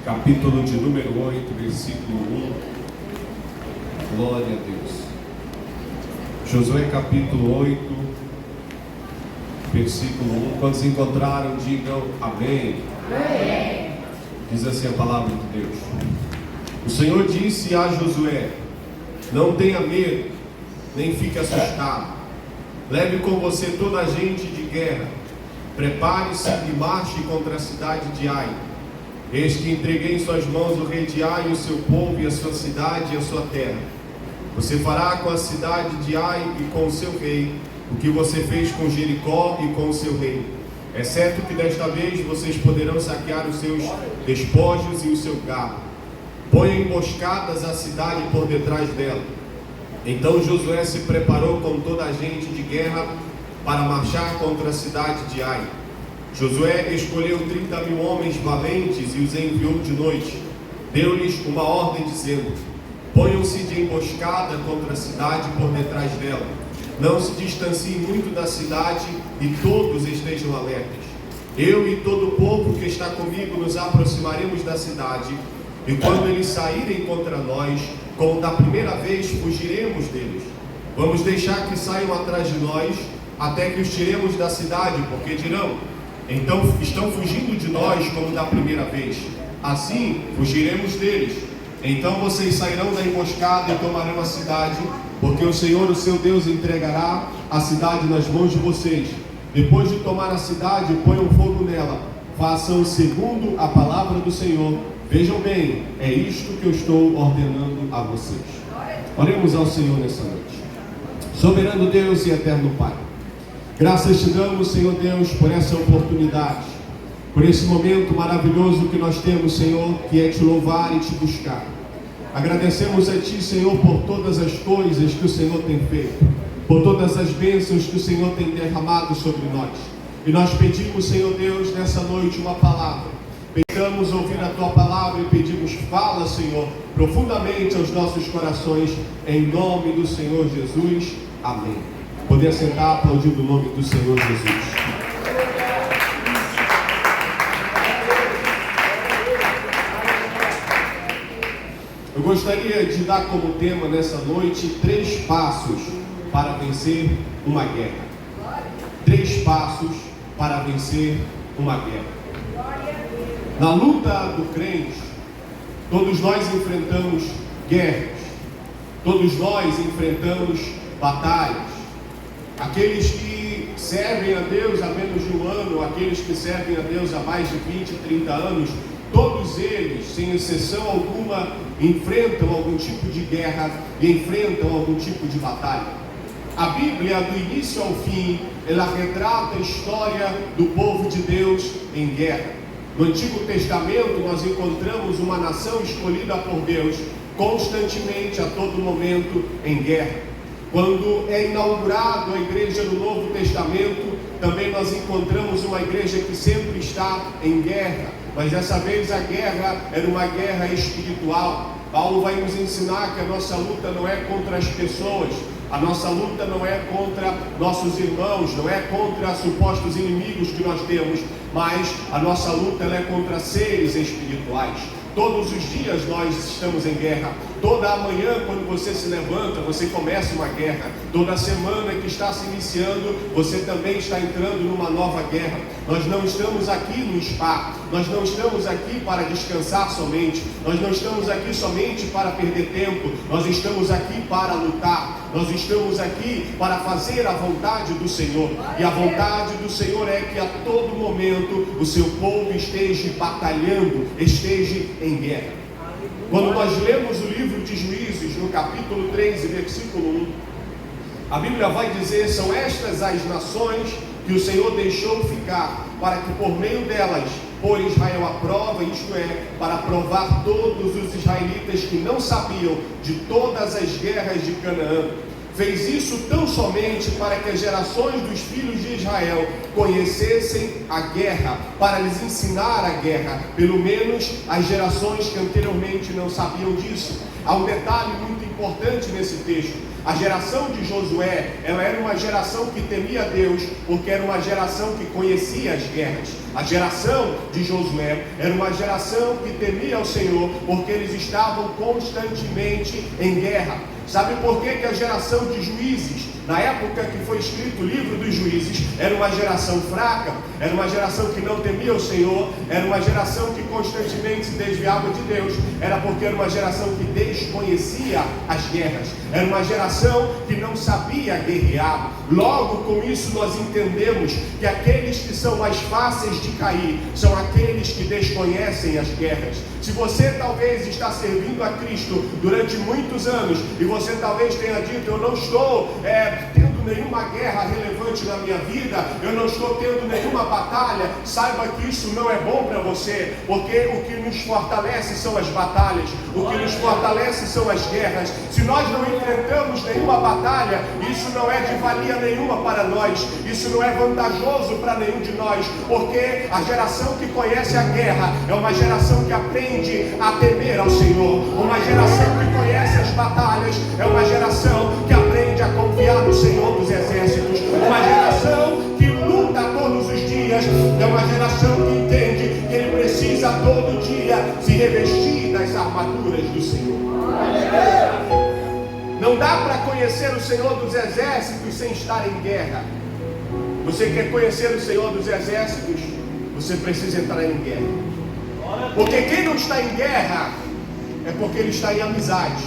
capítulo de número 8, versículo 1. Glória a Deus. Josué capítulo 8, versículo 1. Quando se encontraram, digam amém. Amém. Diz assim a palavra de Deus. O Senhor disse a Josué: não tenha medo, nem fique assustado. Leve com você toda a gente de guerra. Prepare-se e marche contra a cidade de Ai. Eis que entreguei em suas mãos o rei de Ai, o seu povo, e a sua cidade e a sua terra. Você fará com a cidade de Ai e com o seu rei o que você fez com Jericó e com o seu rei, exceto que desta vez vocês poderão saquear os seus despojos e o seu gado. Ponha emboscadas a cidade por detrás dela. Então Josué se preparou com toda a gente de guerra para marchar contra a cidade de Ai. Josué escolheu 30.000 homens valentes e os enviou de noite. Deu-lhes uma ordem dizendo: ponham-se de emboscada contra a cidade por detrás dela. Não se distanciem muito da cidade e todos estejam alertas. Eu e todo o povo que está comigo nos aproximaremos da cidade, e quando eles saírem contra nós, como da primeira vez, fugiremos deles. Vamos deixar que saiam atrás de nós, até que os tiremos da cidade, porque dirão: então estão fugindo de nós como da primeira vez. Assim fugiremos deles. Então vocês sairão da emboscada e tomarão a cidade, porque o Senhor, o seu Deus, entregará a cidade nas mãos de vocês. Depois de tomar a cidade, ponham fogo nela. Façam segundo a palavra do Senhor. Vejam bem, é isto que eu estou ordenando a vocês. Oremos ao Senhor nessa noite. Soberano Deus e eterno Pai, graças te damos, Senhor Deus, por essa oportunidade, por esse momento maravilhoso que nós temos, Senhor, que é te louvar e te buscar. Agradecemos a Ti, Senhor, por todas as coisas que o Senhor tem feito, por todas as bênçãos que o Senhor tem derramado sobre nós. E nós pedimos, Senhor Deus, nessa noite uma palavra. Pedimos ouvir a Tua palavra e pedimos, fala, Senhor, profundamente aos nossos corações, em nome do Senhor Jesus. Amém. Poder sentar aplaudindo o nome do Senhor Jesus. Eu gostaria de dar como tema nessa noite 3 passos para vencer uma guerra. 3 passos para vencer uma guerra. Na luta do crente, todos nós enfrentamos guerras, todos nós enfrentamos batalhas. Aqueles que servem a Deus há menos de 1 ano, aqueles que servem a Deus há mais de 20, 30 anos, todos eles, sem exceção alguma, enfrentam algum tipo de guerra e enfrentam algum tipo de batalha. A Bíblia, do início ao fim, ela retrata a história do povo de Deus em guerra. No Antigo Testamento, nós encontramos uma nação escolhida por Deus constantemente, a todo momento, em guerra. Quando é inaugurado a igreja do Novo Testamento, também nós encontramos uma igreja que sempre está em guerra, mas dessa vez a guerra era uma guerra espiritual. Paulo vai nos ensinar que a nossa luta não é contra as pessoas, a nossa luta não é contra nossos irmãos, não é contra supostos inimigos que nós temos, mas a nossa luta ela é contra seres espirituais. Todos os dias nós estamos em guerra. Toda manhã, quando você se levanta, você começa uma guerra. Toda semana que está se iniciando, você também está entrando numa nova guerra. Nós não estamos aqui no spa, nós não estamos aqui para descansar somente, nós não estamos aqui somente para perder tempo, nós estamos aqui para lutar. Nós estamos aqui para fazer a vontade do Senhor. E a vontade do Senhor é que a todo momento o seu povo esteja batalhando, esteja em guerra. Quando nós lemos o livro de Juízes, no capítulo 3, versículo 1, a Bíblia vai dizer: são estas as nações que o Senhor deixou ficar, para que por meio delas pôr Israel à prova, isto é, para provar todos os israelitas que não sabiam de todas as guerras de Canaã. Fez isso tão somente para que as gerações dos filhos de Israel conhecessem a guerra, para lhes ensinar a guerra, pelo menos as gerações que anteriormente não sabiam disso. Há um detalhe muito importante nesse texto. A geração de Josué, ela era uma geração que temia Deus, porque era uma geração que conhecia as guerras. A geração de Josué era uma geração que temia o Senhor, porque eles estavam constantemente em guerra. Sabe por que a geração de Juízes, na época que foi escrito o livro dos Juízes, era uma geração fraca, era uma geração que não temia o Senhor, era uma geração que constantemente se desviava de Deus? Era porque era uma geração que desconhecia as guerras, era uma geração que não sabia guerrear. Logo, com isso nós entendemos que aqueles que são mais fáceis de cair são aqueles que desconhecem as guerras. Se você talvez está servindo a Cristo durante muitos anos e você talvez tenha dito: eu não estou tendo nenhuma guerra relevante na minha vida, eu não estou tendo nenhuma batalha, saiba que isso não é bom para você, porque o que nos fortalece são as batalhas, o que nos fortalece são as guerras. Se nós não enfrentamos nenhuma batalha, isso não é de valia nenhuma para nós, isso não é vantajoso para nenhum de nós, porque a geração que conhece a guerra é uma geração que aprende a temer ao Senhor. Uma geração que conhece as batalhas é uma geração que aprende a confiar no Senhor dos Exércitos. Uma geração que luta todos os dias é uma geração que entende que ele precisa todo dia se revestir das armaduras do Senhor. Não dá para conhecer o Senhor dos Exércitos sem estar em guerra. Você quer conhecer o Senhor dos Exércitos? Você precisa entrar em guerra. Porque quem não está em guerra é porque ele está em amizade.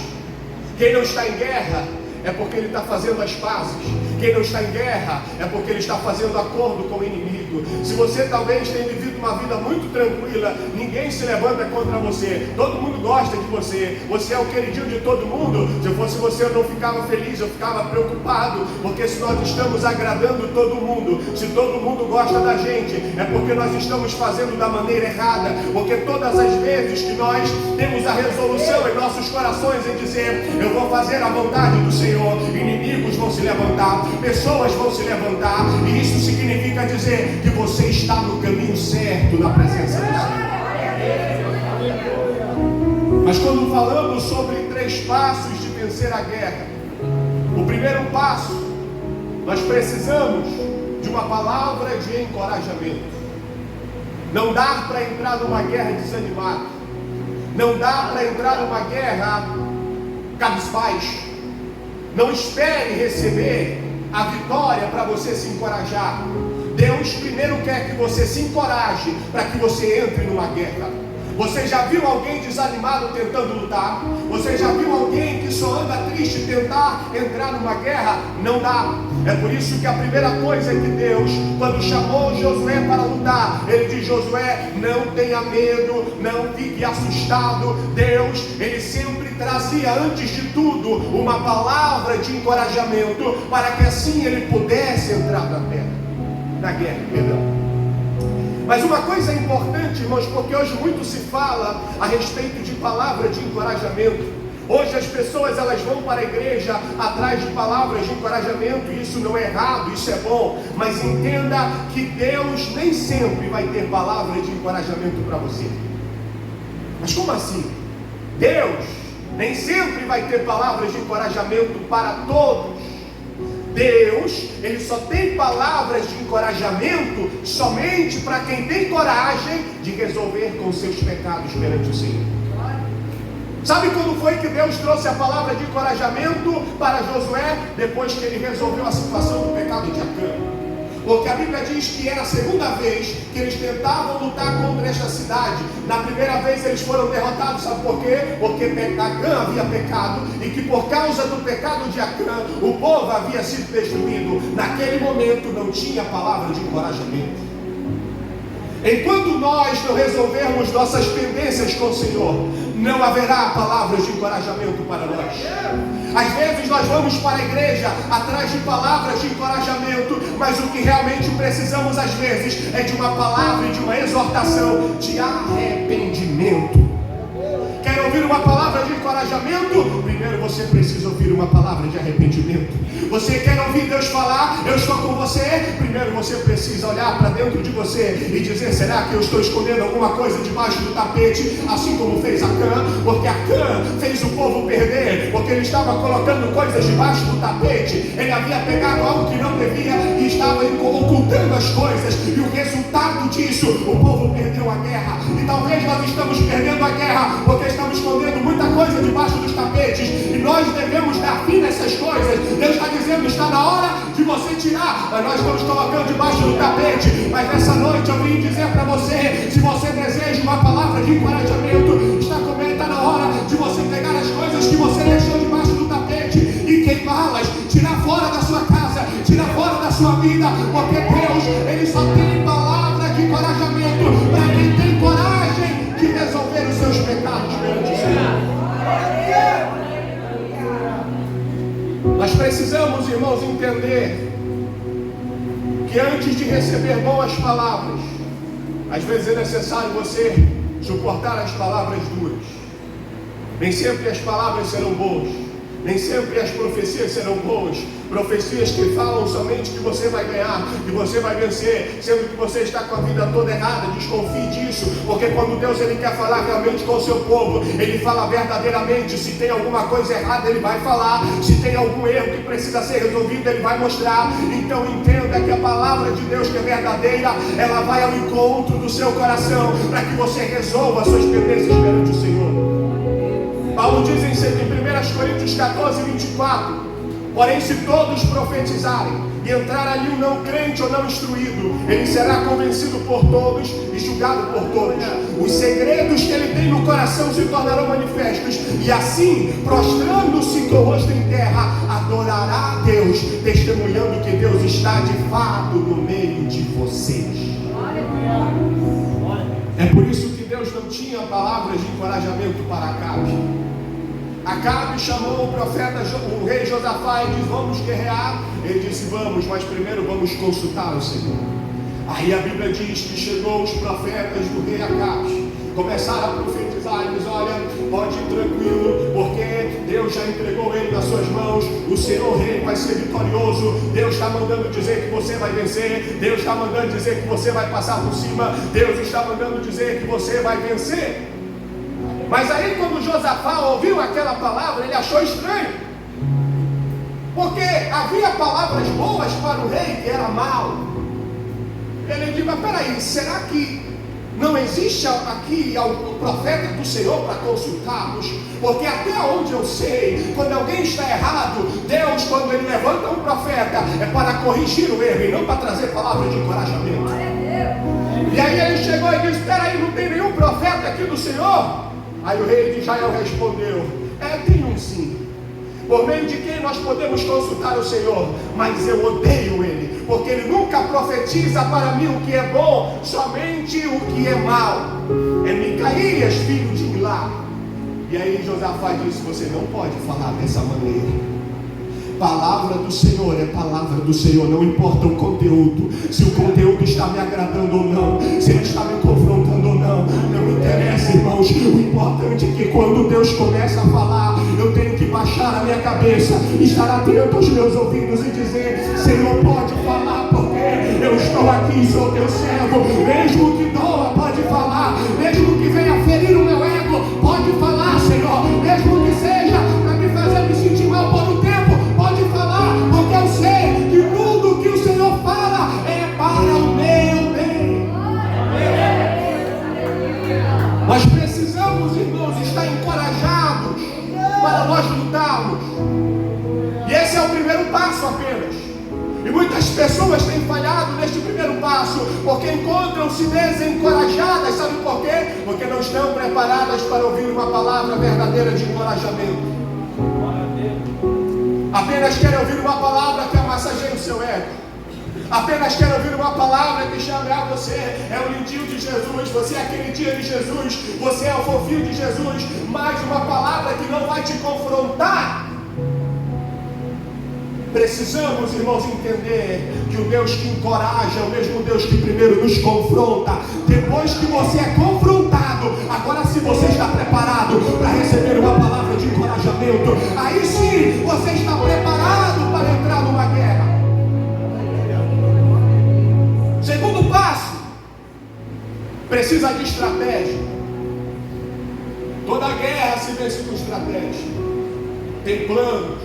Quem não está em guerra é porque ele está fazendo as pazes. Quem não está em guerra é porque ele está fazendo acordo com o inimigo. Se você talvez tenha vivido uma vida muito tranquila, ninguém se levanta contra você, todo mundo gosta de você, você é o queridinho de todo mundo. Se eu fosse você, eu não ficava feliz, eu ficava preocupado, porque se nós estamos agradando todo mundo, se todo mundo gosta da gente, é porque nós estamos fazendo da maneira errada. Porque todas as vezes que nós temos a resolução em nossos corações em dizer: eu vou fazer a vontade do Senhor, inimigos vão se levantar, pessoas vão se levantar, e isso significa dizer que você está no caminho certo na presença do Senhor. Mas quando falamos sobre 3 passos de vencer a guerra, o primeiro passo, nós precisamos de uma palavra de encorajamento. Não dá para entrar numa guerra desanimado, não dá para entrar numa guerra cabisbaixo. Não espere receber a vitória para você se encorajar. Deus primeiro quer que você se encoraje para que você entre numa guerra. Você já viu alguém desanimado tentando lutar? Você já viu alguém que só anda triste tentar entrar numa guerra? Não dá. É por isso que a primeira coisa é que Deus, quando chamou Josué para lutar, ele diz: Josué, não tenha medo, não fique assustado. Deus, ele sempre trazia antes de tudo uma palavra de encorajamento, para que assim ele pudesse entrar na guerra. Mas uma coisa importante, irmãos, porque hoje muito se fala a respeito de palavra de encorajamento. Hoje as pessoas elas vão para a igreja atrás de palavras de encorajamento, e isso não é errado, isso é bom. Mas entenda que Deus nem sempre vai ter palavra de encorajamento para você. Mas como assim? Deus nem sempre vai ter palavras de encorajamento para todos. Deus, ele só tem palavras de encorajamento somente para quem tem coragem de resolver com seus pecados perante o Senhor. Sabe quando foi que Deus trouxe a palavra de encorajamento para Josué? Depois que ele resolveu a situação do pecado de Acã. Porque a Bíblia diz que era a segunda vez que eles tentavam lutar contra esta cidade. Na primeira vez eles foram derrotados, sabe por quê? Porque Acã havia pecado, e que por causa do pecado de Acã, o povo havia sido destruído. Naquele momento não tinha palavra de encorajamento. Enquanto nós não resolvermos nossas pendências com o Senhor, não haverá palavras de encorajamento para nós. Às vezes nós vamos para a igreja atrás de palavras de encorajamento, mas o que realmente precisamos às vezes é de uma palavra e de uma exortação de arrependimento. Quer ouvir uma palavra de encorajamento? primeiro você precisa ouvir uma palavra de arrependimento. Você quer ouvir Deus falar, eu estou com você? Primeiro você precisa olhar para dentro de você e dizer: será que eu estou escondendo alguma coisa debaixo do tapete, assim como fez Acã? Porque Acã fez o povo perder, porque ele estava colocando coisas debaixo do tapete. Ele havia pegado algo que não devia e estava ocultando as coisas, e o resultado disso, o povo perdeu a guerra. E talvez nós estamos perdendo a guerra porque estamos escondendo muita coisa debaixo dos tapetes, e nós devemos dar fim nessas coisas. Deus está dizendo: está na hora de você tirar, mas nós estamos colocando debaixo do tapete. Mas nessa noite eu vim dizer para você: se você deseja uma palavra de encorajamento, está na hora de você pegar as coisas que você deixou debaixo do tapete e queimá-las, tirar fora da sua casa, tirar fora da sua vida, porque Deus, Ele só tem palavra de encorajamento para quem tem coragem de resolver os seus pecados perante o Senhor. Nós precisamos, irmãos, entender que antes de receber boas palavras, às vezes é necessário você suportar as palavras duras. Nem sempre as palavras serão boas, nem sempre as profecias serão boas. Profecias que falam somente que você vai ganhar, que você vai vencer, sendo que você está com a vida toda errada. Desconfie disso, porque quando Deus ele quer falar realmente com o seu povo, Ele fala verdadeiramente. Se tem alguma coisa errada, Ele vai falar. Se tem algum erro que precisa ser resolvido, Ele vai mostrar. Então entenda que a palavra de Deus, que é verdadeira, ela vai ao encontro do seu coração, para que você resolva suas pendências perante o Senhor. Paulo diz em 1 Coríntios 14, 24: porém, se todos profetizarem e entrar ali um não crente ou não instruído, ele será convencido por todos e julgado por todos. Os segredos que ele tem no coração se tornarão manifestos, e assim, prostrando-se com o rosto em terra, adorará a Deus, testemunhando que Deus está de fato no meio de vocês. É por isso que Deus não tinha palavras de encorajamento para Acabe. Acabe chamou o profeta, o rei Josafá, e disse: vamos guerrear. Ele disse: vamos, mas primeiro vamos consultar o Senhor. Aí a Bíblia diz que chegou os profetas do rei Acabe, começaram a profetizar. Eles: olha, pode ir tranquilo, porque Deus já entregou ele nas suas mãos. O Senhor rei vai ser vitorioso. Deus está mandando dizer que você vai vencer. Deus está mandando dizer que você vai passar por cima. Deus está mandando dizer que você vai vencer. Mas aí, quando Josafá ouviu aquela palavra, ele achou estranho, porque havia palavras boas para o rei que era mau. Ele disse: mas peraí, será que não existe aqui algum profeta do Senhor para consultarmos? Porque até onde eu sei, quando alguém está errado, Deus, quando Ele levanta um profeta, é para corrigir o erro e não para trazer palavra de encorajamento. E aí ele chegou e disse: peraí, não tem nenhum profeta aqui do Senhor? Aí o rei de Israel respondeu: tem um sim, por meio de quem nós podemos consultar o Senhor, mas eu odeio ele, porque ele nunca profetiza para mim o que é bom, somente o que é mal. É Micaías, filho de Milá. E aí Josafá disse: você não pode falar dessa maneira. Palavra do Senhor é palavra do Senhor, não importa o conteúdo, se o conteúdo está me agradando ou não, se ele está me confrontando ou não, não interessa, irmãos. O importante é que quando Deus começa a falar, eu tenho que baixar a minha cabeça, estar atento aos meus ouvidos e dizer: Senhor, pode falar, porque eu estou aqui, sou teu servo. Mesmo que doa, pode falar. Mesmo que venha ferir o meu ego, pode falar, Senhor. Mesmo que seja para me fazer me sentir mal por um tempo, pode falar, porque eu sei que tudo que o Senhor fala é para o meu bem. Nós precisamos, irmãos, estar encorajados para nós lutarmos. E esse é o primeiro passo apenas. E muitas pessoas têm falhado neste primeiro passo, porque encontram-se desencorajadas. Sabe por quê? Porque não estão preparadas para ouvir uma palavra verdadeira de encorajamento. Apenas querem ouvir uma palavra que massageie o seu ego. Apenas querem ouvir uma palavra que chame: você é o lindinho de Jesus, você é aquele dia de Jesus, você é o fofinho de Jesus. Mais uma palavra que não vai te confrontar. Precisamos, irmãos, entender que o Deus que encoraja é o mesmo Deus que primeiro nos confronta. Depois que você é confrontado, agora se você está preparado para receber uma palavra de encorajamento, precisa de estratégia. Toda guerra se vence com estratégia. Tem planos.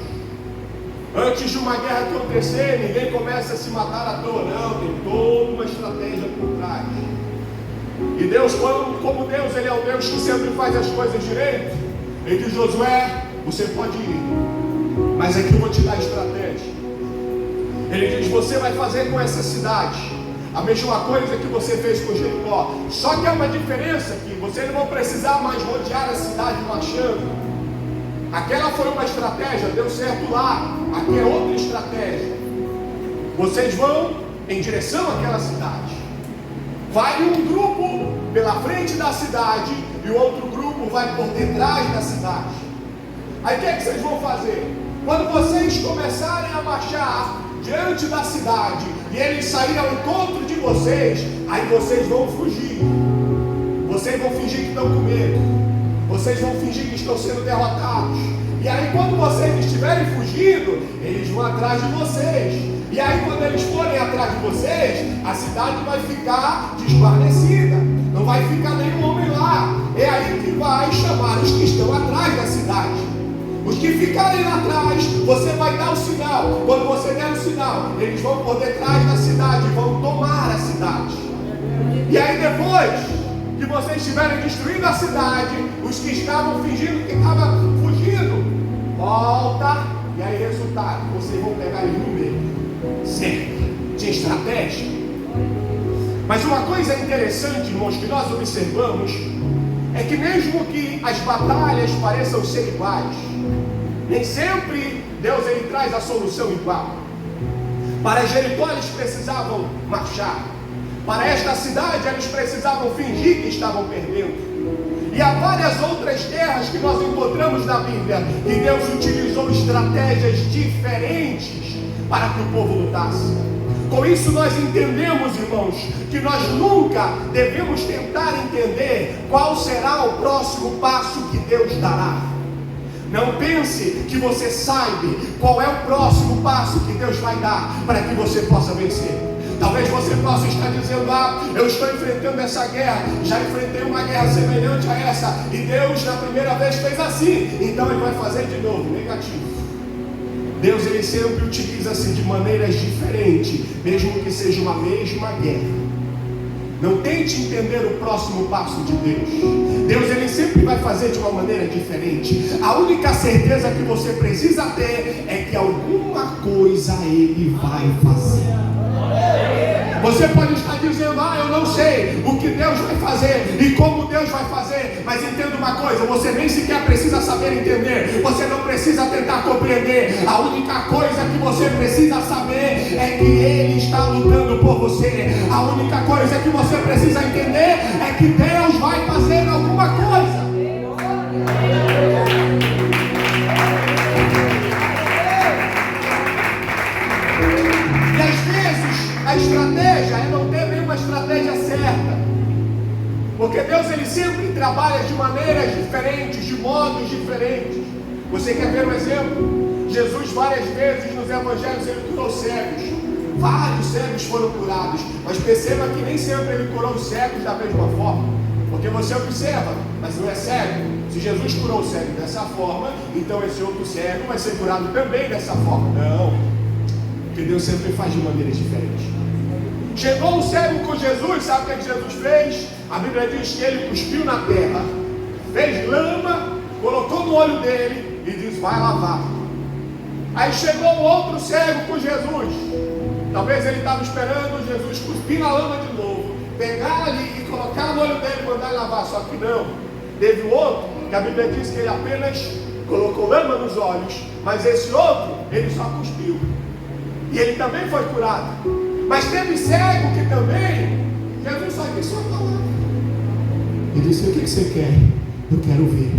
Antes de uma guerra acontecer, ninguém começa a se matar à toa, não. Tem toda uma estratégia por trás. E Deus, como Deus, Ele é o Deus que sempre faz as coisas direito. Ele diz: Josué, você pode ir, mas aqui eu vou te dar estratégia. Ele diz: você vai fazer com essa cidade a mesma coisa que você fez com Jericó. Só que há uma diferença aqui. Vocês não vão precisar mais rodear a cidade marchando. Aquela foi uma estratégia, deu certo lá. Aqui é outra estratégia. Vocês vão em direção àquela cidade. Vai um grupo pela frente da cidade e o outro grupo vai por detrás da cidade. Aí o que é que vocês vão fazer? Quando vocês começarem a marchar diante da cidade e eles saírem ao encontro de vocês, aí vocês vão fugir. Vocês vão fingir que estão com medo. Vocês vão fingir que estão sendo derrotados. E aí quando vocês estiverem fugindo, eles vão atrás de vocês. E aí quando eles forem atrás de vocês, a cidade vai ficar desguarnecida. Não vai ficar nenhum homem lá. É aí que vai chamar os que estão atrás da cidade. Os que ficarem lá atrás, você vai dar o sinal. Quando você der o sinal, eles vão por detrás da cidade, vão tomar a cidade. E aí depois que vocês estiverem destruindo a cidade, os que estavam fingindo que estavam fugindo, volta. E aí resultado, vocês vão pegar eles no meio. Certo, tinha estratégia. Mas uma coisa interessante, irmãos, que nós observamos é que mesmo que as batalhas pareçam ser iguais, nem sempre Deus ele traz a solução igual. Para Jericó eles precisavam marchar. Para esta cidade eles precisavam fingir que estavam perdendo. E há várias outras guerras que nós encontramos na Bíblia que Deus utilizou estratégias diferentes para que o povo lutasse. Com isso nós entendemos, irmãos, que nós nunca devemos tentar entender qual será o próximo passo que Deus dará. Não pense que você saiba qual é o próximo passo que Deus vai dar para que você possa vencer. Talvez você possa estar dizendo: eu estou enfrentando essa guerra, já enfrentei uma guerra semelhante a essa, e Deus na primeira vez fez assim, então Ele vai fazer de novo. Negativo. Deus ele sempre utiliza-se de maneiras diferentes, mesmo que seja uma mesma guerra. Não tente entender o próximo passo de Deus. Deus ele sempre vai fazer de uma maneira diferente. A única certeza que você precisa ter é que alguma coisa Ele vai fazer. Você pode estar dizendo: eu não sei o que Deus vai fazer e como Deus vai fazer. Mas entenda uma coisa, você nem sequer precisa saber entender. Você não precisa tentar compreender. A única coisa que você precisa saber é que Ele está lutando por você. A única coisa que você precisa entender é que Deus vai fazer alguma coisa. E às vezes a estratégia é não ter nenhuma estratégia certa, porque Deus ele sempre trabalha de maneiras diferentes, de modos diferentes. Você quer ver um exemplo? Jesus várias vezes nos evangelhos ele curou cegos. Vários cegos foram curados, mas perceba que nem sempre ele curou os cegos da mesma forma, porque você observa, mas não é cego. Se Jesus curou o cego dessa forma, então esse outro cego vai ser curado também dessa forma. Não, porque Deus sempre faz de maneiras diferentes. Chegou um cego com Jesus, sabe o que Jesus fez? A Bíblia diz que ele cuspiu na terra, fez lama, colocou no olho dele e disse: vai lavar. Aí chegou um outro cego com Jesus. Talvez ele estava esperando Jesus cuspir na lama de novo, pegar ali e colocar no olho dele e mandar ele lavar. Só que não. Teve o outro, que a Bíblia diz que ele apenas colocou lama nos olhos, mas esse outro, ele só cuspiu. E ele também foi curado. Mas teve cego que também, Jesus só disse uma palavra. Ele disse: o que você quer? Eu quero ver.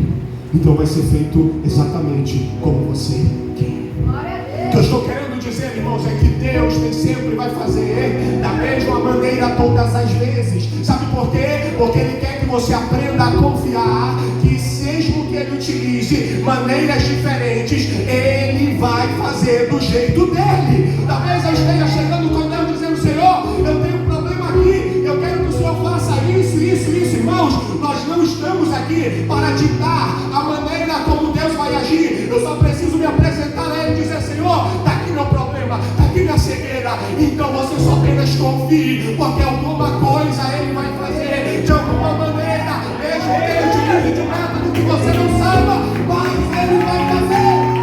Então vai ser feito exatamente como você quer. O que eu estou querendo dizer, irmãos, é que Deus nem sempre vai fazer da mesma maneira todas as vezes. Sabe por quê? Porque Ele quer que você aprenda a confiar que mesmo que Ele utilize maneiras diferentes, Ele vai fazer do jeito dele. Talvez eu esteja chegando com Deus dizendo: Senhor, eu tenho um problema aqui, eu quero que o Senhor faça isso, isso, irmãos, nós não estamos aqui para ditar a maneira como Deus vai agir. Eu só preciso me apresentar a Ele e dizer: Senhor, está aqui meu problema, está aqui minha cegueira. Então você só apenas confie, porque alguma coisa Ele vai fazer, de alguma maneira, mesmo que Ele utilize de um método que você não saiba, mas Ele vai fazer.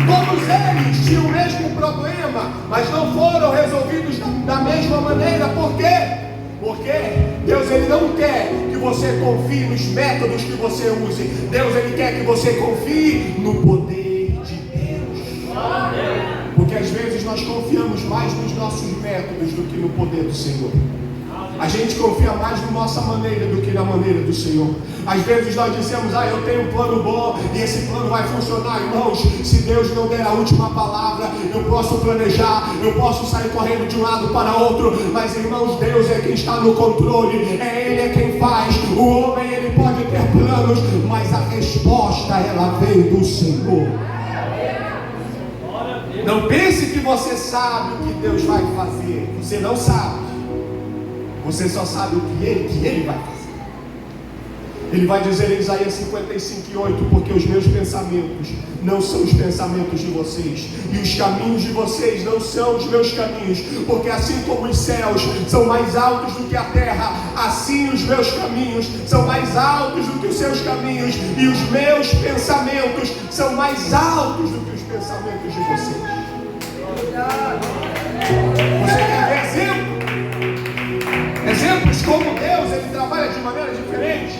Todos eles tinham o mesmo problema, mas não foram resolvidos da mesma maneira. Por quê? Porque Deus, Ele não quer que você confie nos métodos que você use. Deus, Ele quer que você confie no poder de Deus. Porque às vezes nós confiamos mais nos nossos métodos do que no poder do Senhor. A gente confia mais na nossa maneira do que na maneira do Senhor. Às vezes nós dizemos: eu tenho um plano bom e esse plano vai funcionar. Irmãos, se Deus não der a última palavra, eu posso planejar, eu posso sair correndo de um lado para outro, mas irmãos, Deus é quem está no controle, Ele é quem faz. O homem, ele pode ter planos, mas a resposta, ela vem do Senhor. Não pense que você sabe o que Deus vai fazer. Você não sabe. Você só sabe o que Ele vai fazer. Ele vai dizer em Isaías 55:8: porque os meus pensamentos não são os pensamentos de vocês, e os caminhos de vocês não são os meus caminhos. Porque assim como os céus são mais altos do que a terra, assim os meus caminhos são mais altos do que os seus caminhos, e os meus pensamentos são mais altos do que os pensamentos de vocês. Você quer ver exemplo? Exemplos como Deus, Ele trabalha de maneira diferente.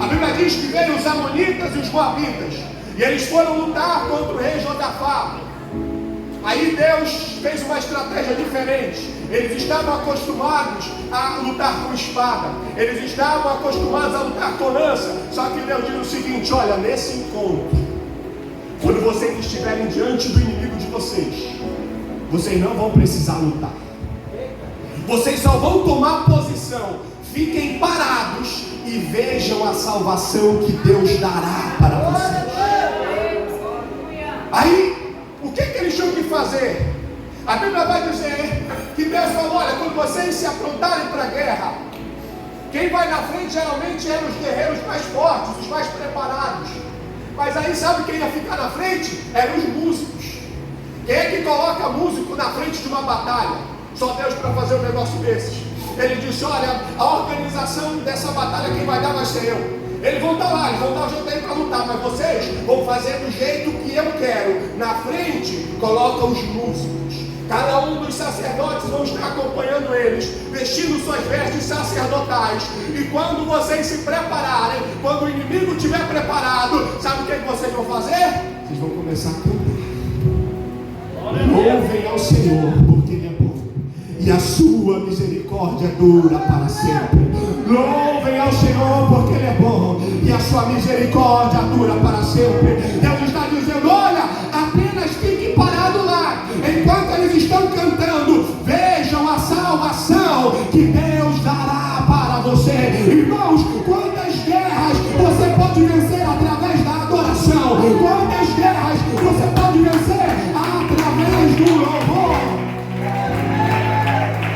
A Bíblia diz que veio os amonitas e os moabitas, e eles foram lutar contra o rei Josafá. Aí Deus fez uma estratégia diferente. Eles estavam acostumados a lutar com espada, eles estavam acostumados a lutar com lança. Só que Deus diz o seguinte: olha, nesse encontro, quando vocês estiverem diante do inimigo de vocês não vão precisar lutar. Vocês só vão tomar posição. Fiquem parados e vejam a salvação que Deus dará para vocês. Aí, o que eles tinham que fazer? A Bíblia vai dizer que Deus falou: olha, quando vocês se aprontarem para a guerra, quem vai na frente geralmente eram os guerreiros mais fortes, os mais preparados. Mas aí sabe quem ia ficar na frente? Eram os músicos. Quem é que coloca músico na frente de uma batalha? Só Deus para fazer um negócio desses. Ele disse: olha, a organização dessa batalha quem vai dar vai ser eu. Eles vão estar lá, eles vão dar o jeito aí para lutar, mas vocês vão fazer do jeito que eu quero. Na frente, coloca os músicos. Cada um dos sacerdotes vão estar acompanhando eles, vestindo suas vestes sacerdotais. E quando vocês se prepararem, quando o inimigo estiver preparado, sabe o que vocês vão fazer? Vocês vão começar a cantar. Louvem ao Senhor, porque Ele é bom, e a sua misericórdia dura para sempre. Louvem ao Senhor, porque Ele é bom, e a sua misericórdia dura para sempre. Deus está dizendo: olha, apenas fique parado lá, enquanto eles estão cantando, vejam a salvação que Deus dará para você. Irmãos, quantas guerras você pode vencer através da adoração? Quantas guerras você pode vencer através do louvor?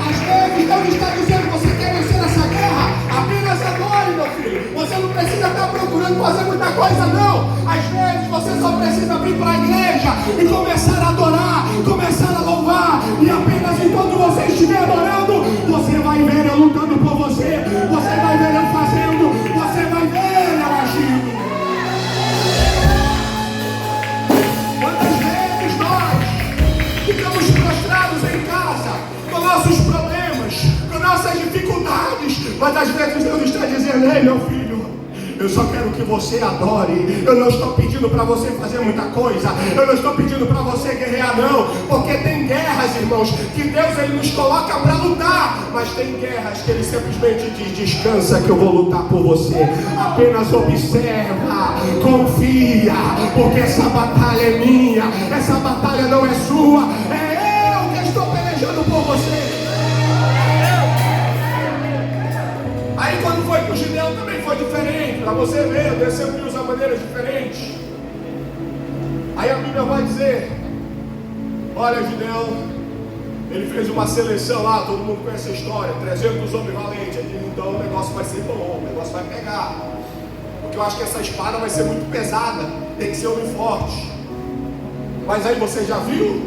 Às vezes Deus está dizendo: você quer vencer essa guerra? Apenas adore, meu filho. Você não precisa estar procurando fazer muita coisa, não. Às vezes você só precisa vir para a igreja e começar a adorar, começar a louvar. E apenas enquanto você estiver adorando, você vai ver eu lutando por você, você vai ver eu fazendo, você vai ver eu agindo. Quantas vezes nós ficamos prostrados em casa com nossos problemas, com nossas dificuldades, mas às vezes Deus está dizendo: ei, meu filho, eu só quero que você adore. Eu não estou pedindo para você fazer muita coisa, eu não estou pedindo para você guerrear, não. Porque tem guerras, irmãos, que Deus Ele nos coloca para lutar, mas tem guerras que Ele simplesmente diz: descansa que eu vou lutar por você. Apenas observa, confia, porque essa batalha é minha, essa batalha não é sua, é eu que estou pelejando por você. Aí quando foi para o Gideão também foi diferente. Para você ver, Deus sempre usa maneiras diferentes. Aí a Bíblia vai dizer: olha, Gideão, Ele fez uma seleção lá, todo mundo conhece a história, 300 homens valentes. Ele disse, então o negócio vai ser bom, o negócio vai pegar. Porque eu acho que essa espada vai ser muito pesada, tem que ser homem forte. Mas aí você já viu?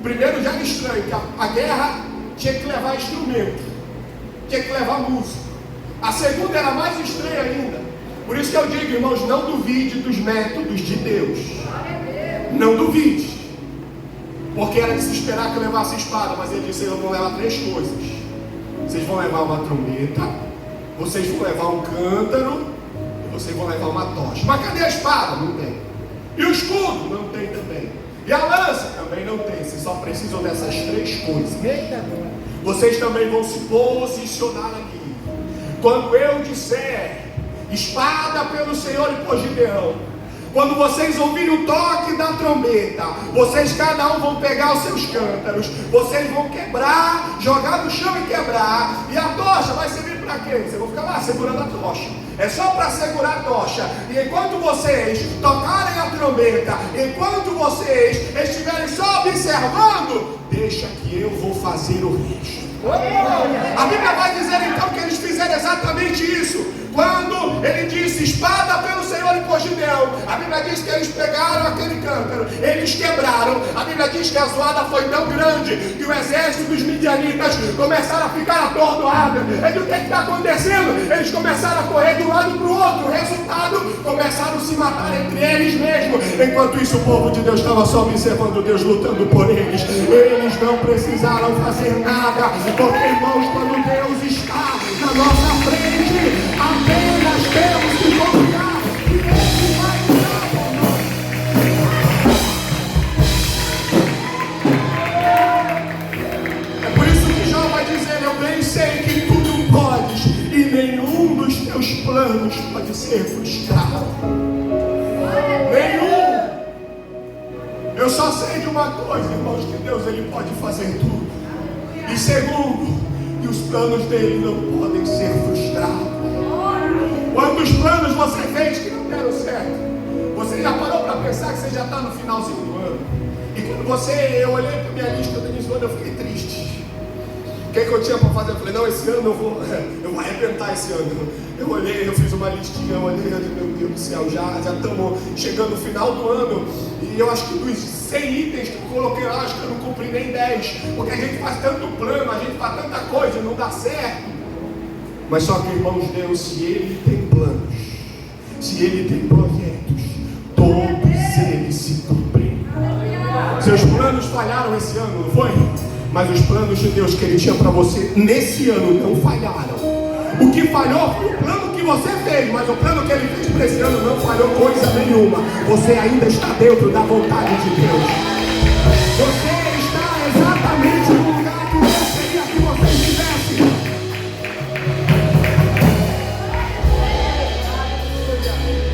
Primeiro já era estranho, que a guerra tinha que levar instrumento, tinha que levar música. A segunda era mais estranha ainda. Por isso que eu digo, irmãos, não duvide dos métodos de Deus. Não duvide. Porque era de se esperar que eu levasse a espada, mas ele disse, eu vou levar 3 coisas. Vocês vão levar uma trombeta, vocês vão levar um cântaro e vocês vão levar uma tocha. Mas cadê a espada? Não tem. E o escudo? Não tem também. E a lança? Também não tem. Vocês só precisam dessas 3 coisas. Vocês também vão se posicionar aqui. Quando eu disser espada pelo Senhor e por Gideão, quando vocês ouvirem o toque da trombeta, vocês cada um vão pegar os seus cântaros, vocês vão quebrar, jogar no chão e quebrar. E a tocha vai servir para quê? Vocês vão ficar lá segurando a tocha. É só para segurar a tocha. E enquanto vocês tocarem a trombeta, enquanto vocês estiverem só observando, deixa que eu vou fazer o resto. A Bíblia vai dizer então que eles fizeram exatamente isso. Quando ele disse espada pelo Senhor e por Gideão, a Bíblia diz que eles pegaram aquele cântaro, eles quebraram. A Bíblia diz que a zoada foi tão grande que o exército dos midianitas começaram a ficar atordoados. E o que está acontecendo? Eles começaram a correr de um lado para o outro. O resultado, começaram a se matar entre eles mesmos. Enquanto isso o povo de Deus estava só observando Deus lutando por eles. Eles não precisaram fazer nada, porque irmãos, quando Deus está na nossa frente, apenas temos que confiar que Ele vai lutar por nós. É por isso que Jó vai dizer, eu bem sei que tudo podes e nenhum dos teus planos pode ser frustrado. Nenhum. Eu só sei de uma coisa, irmãos, que Deus ele pode fazer tudo. E segundo, que os planos dele não podem ser frustrados. Quantos planos você fez que não deram certo? Você já parou para pensar que você já está no finalzinho do ano? E quando eu olhei para minha lista do início do ano, eu fiquei triste. O que eu tinha para fazer? Eu falei, não, esse ano eu vou arrebentar esse ano. Eu olhei, eu fiz uma listinha, eu olhei, meu Deus do céu, já estamos chegando no final do ano. E eu acho que dos 100 itens que eu coloquei lá, acho que eu não cumpri nem 10. Porque a gente faz tanto plano, a gente faz tanta coisa e não dá certo. Mas só que, irmãos, Deus, se Ele tem planos, se Ele tem projetos, todos eles se cumprem. Seus planos falharam esse ano, não foi? Mas os planos de Deus que Ele tinha para você nesse ano não falharam. O que falhou foi o plano que você fez, mas o plano que Ele fez para esse ano não falhou coisa nenhuma. Você ainda está dentro da vontade de Deus. Você está exatamente no lugar que Deus queria que você estivesse.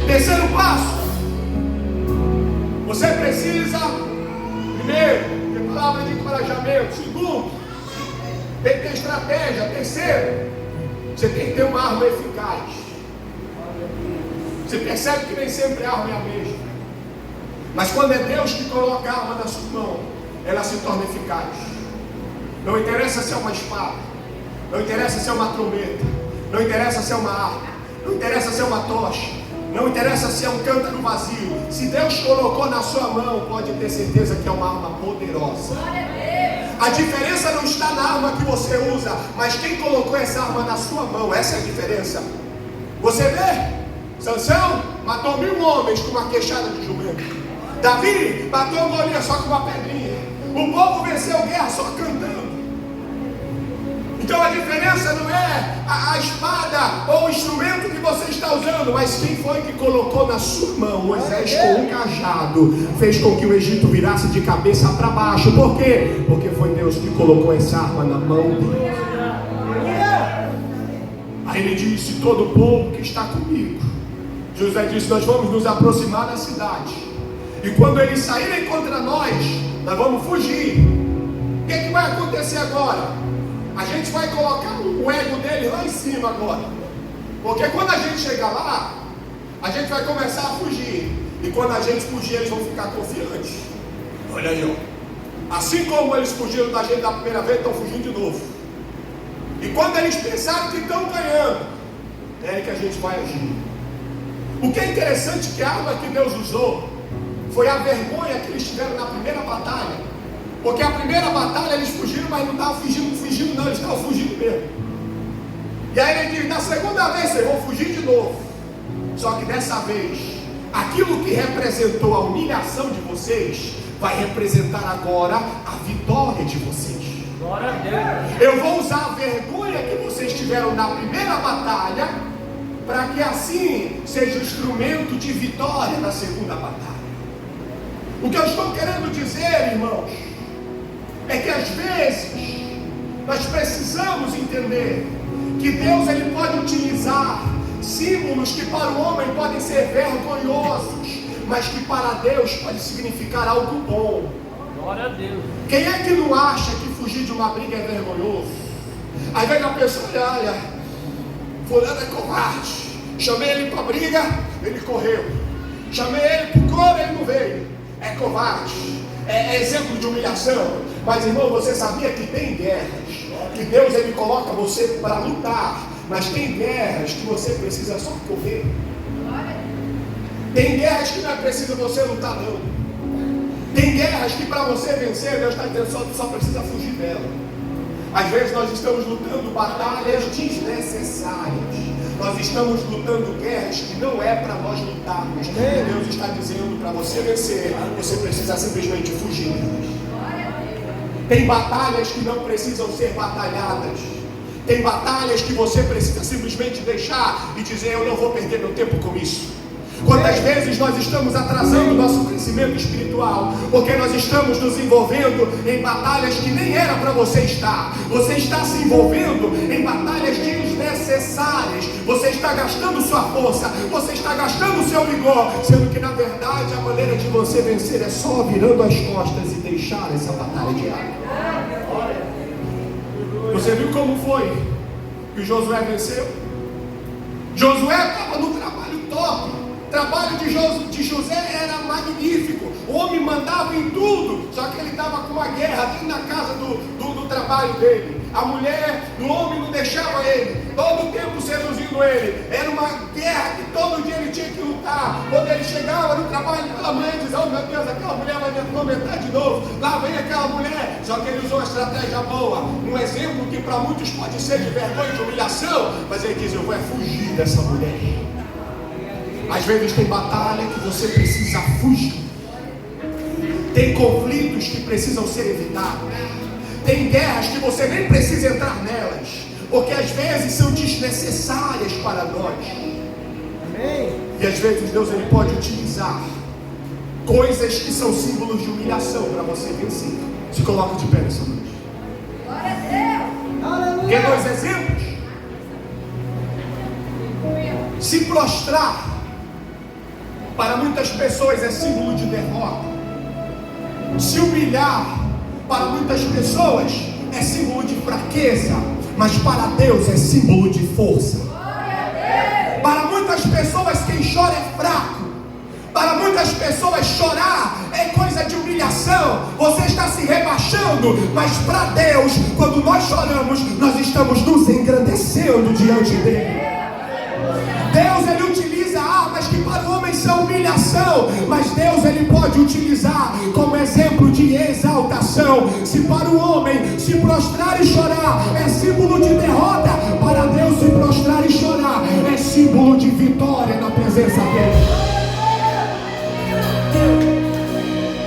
Terceiro passo, você precisa, primeiro, ter palavra de encorajamento. Segundo, tem que ter estratégia. Terceiro, você tem que ter uma arma eficaz. Você percebe que nem sempre a arma é a mesma, mas quando é Deus que coloca a arma na sua mão, ela se torna eficaz. Não interessa se é uma espada, não interessa se é uma trombeta, não interessa se é uma arma, não interessa se é uma tocha, não interessa se é um cântaro vazio. Se Deus colocou na sua mão, pode ter certeza que é uma arma poderosa. A diferença não está na arma que você usa, mas quem colocou essa arma na sua mão. Essa é a diferença. Você vê? Sansão matou 1000 homens com uma queixada de jumento. Davi matou Golias só com uma pedrinha. O povo venceu guerra só cantando. Então a diferença não é a espada ou o instrumento que você está usando, mas quem foi que colocou na sua mão. Moisés com um cajado fez com que o Egito virasse de cabeça para baixo. Por quê? Porque foi Deus que colocou essa arma na mão dele. Aí ele disse, todo o povo que está comigo. José disse, nós vamos nos aproximar da cidade, e quando eles saírem contra nós vamos fugir. O que vai acontecer agora? A gente vai colocar o ego dele lá em cima agora, porque quando a gente chegar lá, a gente vai começar a fugir, e quando a gente fugir, eles vão ficar confiantes. Olha aí, ó. Assim como eles fugiram da gente da primeira vez, estão fugindo de novo. E quando eles pensaram que estão ganhando, é aí que a gente vai agir. O que é interessante que a arma que Deus usou foi a vergonha que eles tiveram na primeira batalha. Porque a primeira batalha eles fugiram, mas não estavam fugindo não, eles estavam fugindo mesmo. E aí ele diz, na segunda vez vocês vão fugir de novo. Só que dessa vez, aquilo que representou a humilhação de vocês, vai representar agora a vitória de vocês. Glória a Deus. Eu vou usar a vergonha que vocês tiveram na primeira batalha, para que assim seja o instrumento de vitória na segunda batalha. O que eu estou querendo dizer, irmãos, é que às vezes nós precisamos entender que Deus ele pode utilizar símbolos que para o homem podem ser vergonhosos, mas que para Deus pode significar algo bom. Glória a Deus. Quem é que não acha que fugir de uma briga é vergonhoso? Aí vem a pessoa e olha, fulano é covarde. Chamei ele para briga, ele correu. Chamei ele para o coro, ele não veio. É covarde. É exemplo de humilhação. Mas irmão, você sabia que tem guerras que Deus ele coloca você para lutar, mas tem guerras que você precisa só correr. Tem guerras que não é preciso você lutar não. Tem guerras que para você vencer, Deus está dizendo só precisa fugir dela. Às vezes nós estamos lutando batalhas desnecessárias. Nós estamos lutando guerras que não é para nós lutarmos. E Deus está dizendo para você vencer, você precisa simplesmente fugir delas. Tem batalhas que não precisam ser batalhadas. Tem batalhas que você precisa simplesmente deixar e dizer, eu não vou perder meu tempo com isso. Quantas vezes nós estamos atrasando o nosso crescimento espiritual, porque nós estamos nos envolvendo em batalhas que nem era para você estar. Você está se envolvendo em batalhas desnecessárias. Você está gastando sua força, você está gastando seu vigor, sendo que na verdade a maneira de você vencer é só virando as costas e deixar essa batalha diária. Você viu como foi que Josué venceu? Josué estava no trabalho top. O trabalho de José era magnífico. O homem mandava em tudo. Só que ele estava com uma guerra dentro da casa do trabalho dele. A mulher, o homem não deixava ele. Todo o tempo seduzindo ele. Era uma guerra que todo dia ele tinha que lutar. Quando ele chegava no trabalho pela manhã, ele dizia, oh meu Deus, aquela mulher vai me atormentar de novo. Lá vem aquela mulher. Só que ele usou uma estratégia boa. Um exemplo que para muitos pode ser de vergonha e de humilhação. Mas ele diz, eu vou fugir dessa mulher. Às vezes tem batalha que você precisa fugir. Tem conflitos que precisam ser evitados. Tem guerras que você nem precisa entrar nelas, porque às vezes são desnecessárias para nós. Amém. E às vezes Deus ele pode utilizar coisas que são símbolos de humilhação para você vencer. Se coloca de pé nessa noite. Glória a Deus. Quer dois exemplos? Se prostrar para muitas pessoas é símbolo de derrota. Se humilhar para muitas pessoas é símbolo de fraqueza, mas para Deus é símbolo de força. Para muitas pessoas quem chora é fraco. Para muitas pessoas chorar é coisa de humilhação. Você está se rebaixando, mas para Deus, quando nós choramos, nós estamos nos engrandecendo diante dele. Deus ele utiliza armas que para o homem são humilhação, mas Deus ele pode utilizar como exemplo de exaltação. Se para o homem se prostrar e chorar é símbolo de derrota, para Deus se prostrar e chorar é símbolo de vitória na presença dele.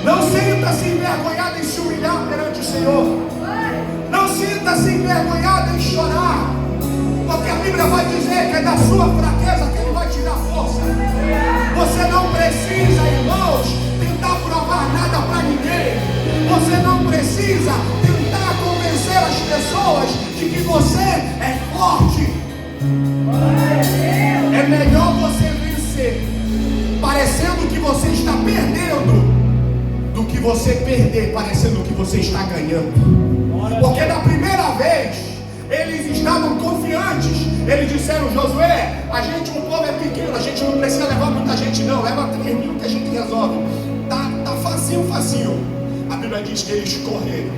Não sinta-se envergonhado em se humilhar perante o Senhor. Não sinta-se envergonhado em chorar, porque a Bíblia vai dizer que é da sua fraqueza que Ele vai te dar força. Você não precisa, irmãos, tentar provar nada para ninguém. Você não precisa tentar convencer as pessoas de que você é forte. É melhor você vencer parecendo que você está perdendo do que você perder parecendo que você está ganhando. Porque na primeira vez eles estavam confiantes. Eles disseram, Josué, o povo é pequeno, a gente não precisa levar muita gente não, leva 3.000 que a gente resolve. Tá facinho. A Bíblia Bíblia diz que eles correram,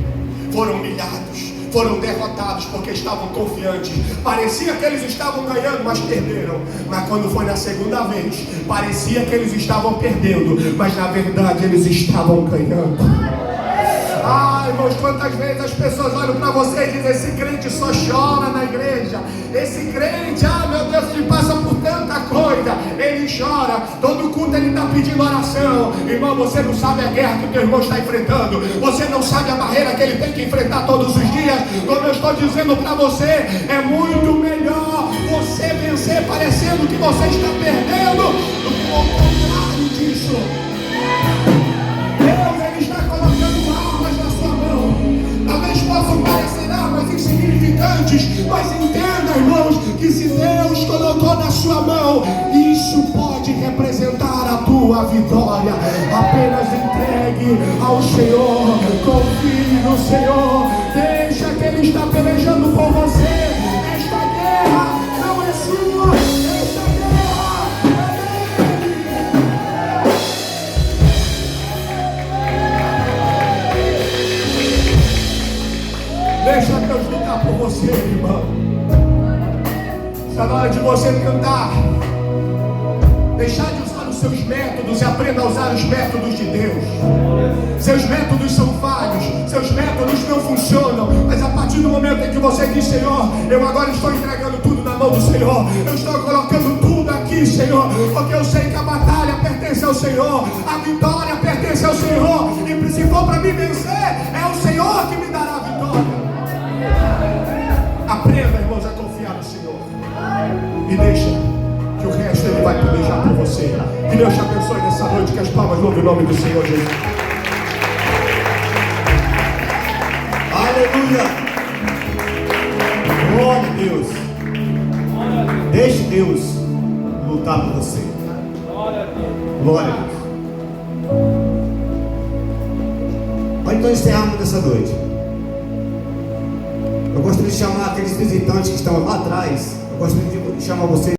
foram humilhados, foram derrotados porque estavam confiantes. Parecia que eles estavam ganhando, mas perderam. Mas quando foi na segunda vez, parecia que eles estavam perdendo, mas na verdade eles estavam ganhando. Ai, irmãos, quantas vezes as pessoas olham para você e dizem: esse crente só chora na igreja, esse crente, meu Deus, ele passa por tanta coisa, ele chora, todo culto ele está pedindo oração. Irmão, você não sabe a guerra que o teu irmão está enfrentando, você não sabe a barreira que ele tem que enfrentar todos os dias. Como eu estou dizendo para você, é muito melhor você vencer parecendo que você está perdendo do que o contrário disso. Deus, ele está colocando armas na sua mão. Talvez possam parecer armas insignificantes, mas entenda, irmãos, que se Deus colocou na sua mão, isso pode representar a tua vitória. Apenas entregue ao Senhor, confie no Senhor, deixa que Ele está pelejando por você. Esta guerra não é sua, esta guerra é dele. Deixa Deus lutar por você, irmão. Está na hora de você tentar deixar de usar os seus métodos e aprenda a usar os métodos de Deus. Seus métodos são falhos, seus métodos não funcionam, mas a partir do momento em que você diz: Senhor, eu agora estou entregando tudo na mão do Senhor, eu estou colocando tudo aqui, Senhor, porque eu sei que a batalha pertence ao Senhor, a vitória pertence ao Senhor, e se for para me vencer, é o Senhor que me dará a vitória. Aprenda, irmãos, a confiar no Senhor e deixa que o resto Ele vai planejar por você. Que Deus te abençoe nessa noite, que as palmas louvem o nome do Senhor Jesus. Aleluia! Glória a Deus! Deixe Deus lutar por você. Glória a Deus! Mas nós encerramos nessa noite. Eu gostaria de chamar aqueles visitantes que estão lá atrás. Eu gostaria de chamar vocês.